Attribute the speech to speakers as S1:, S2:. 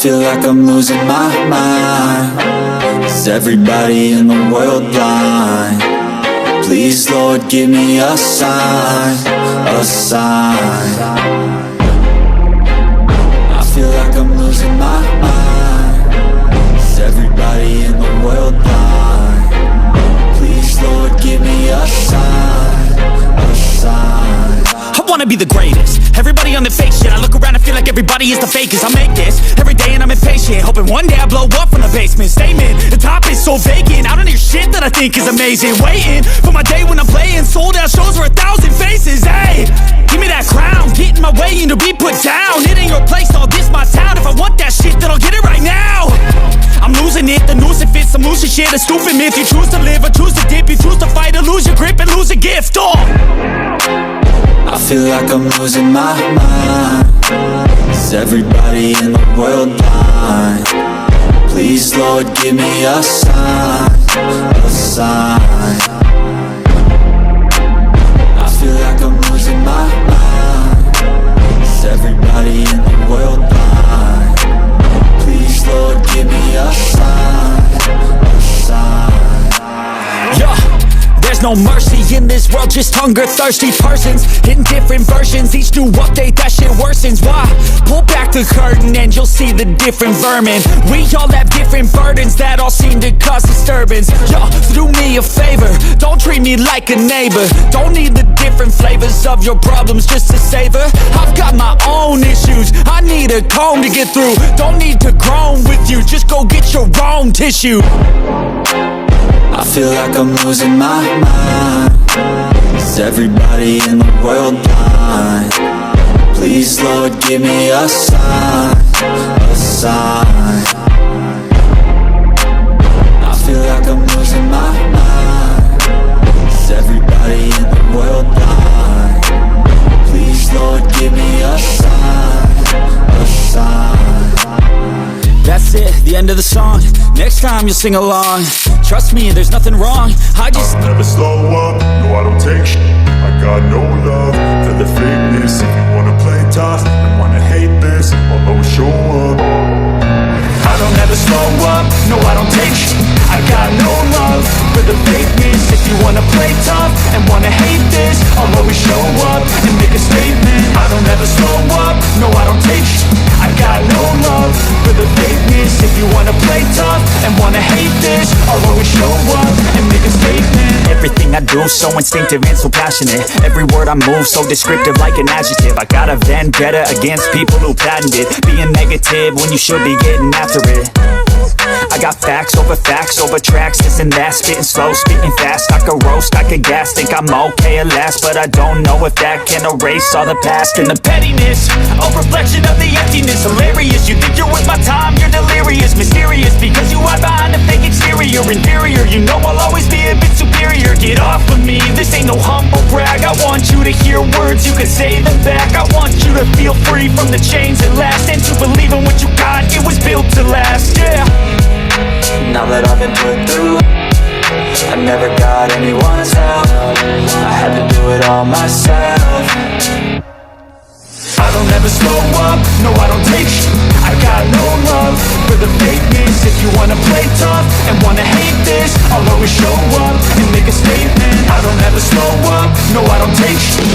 S1: feel like I'm losing my mind. Is everybody in the world blind? Please, Lord, give me a sign, a sign. I feel like I'm losing my mind. Is everybody in the world blind? Please, Lord, give me a sign, a sign.
S2: I wanna be the greatest. Everybody on the fake shit. I look around and feel like everybody is the fakest. I make this every day and I'm impatient, hoping one day I blow up from the basement. Statement, the top is so vacant. I don't hear shit that I think is amazing. Waiting for my day when I'm playing sold out shows for 1,000 faces. Hey, give me that crown, get in my way and to be put down. It ain't your place, all this my town. If I want that shit, then I'll get it right now. I'm losing it, the noose it fits, I'm losing shit. A stupid myth, you choose to live or choose to dip. You choose to fight or lose your grip and lose a gift.
S1: I feel like I'm losing my mind. Is everybody in the world blind? Please, Lord, give me a sign, a sign. I feel like I'm losing my mind. Is everybody in the world blind? Please, Lord, give me a sign, a sign.
S2: Yeah. There's no mercy in this world, just hunger-thirsty persons in different versions. Each new update, that shit worsens. Why? Pull back the curtain and you'll see the different vermin. We all have different burdens that all seem to cause disturbance. Yo, do me a favor, don't treat me like a neighbor. Don't need the different flavors of your problems just to savor. I've got my own issues, I need a comb to get through. Don't need to groan with you, just go get your own tissue.
S1: I feel like I'm losing my mind. Is everybody in the world blind? Please, Lord, give me a sign, a sign. I feel like I'm losing my mind. Is everybody in the world blind? Please, Lord, give me a sign, a sign.
S2: That's it, the end of the song. Next time you'll sing along. Trust me, there's nothing wrong. I
S3: never slow up, no I don't take shit. I got no love for the fakeness. If you wanna play tough and wanna hate this, I'll always show up.
S4: I don't ever slow up, no I don't take shit. I got no love for the fakeness. If you wanna play tough and wanna hate this, I'll always show up and make a statement. I don't ever slow up, no I don't take shit. I got no love for the fakeness. If you wanna play tough and wanna hate this, I'll always show up and make a statement.
S2: Everything I do so instinctive and so passionate. Every word I move so descriptive like an adjective. I got a vendetta against people who patented being negative when you should be getting after it. I got facts over tracks, this and that. Spitting slow, spitting fast, I could roast, I could gas. Think I'm okay at last, but I don't know if that can erase all the past. And the pettiness, a reflection of the emptiness. Hilarious, you think you're with my time, you're delirious. Mysterious, because you hide behind a fake exterior. Inferior, you know I'll always be a bit superior. Get off of me, this ain't no humble brag. I want you to hear words, you can say them back. I want you to feel free from the chains at last, and to believe in what you got, it was built to last, yeah.
S1: Now that I've been put through, I never got anyone's help. I had to do it all myself.
S4: I don't ever slow up, no I don't take shit. I got no love for the fakeness. If you wanna play tough and wanna hate this, I'll always show up and make a statement. I don't ever slow up, no I don't take shit.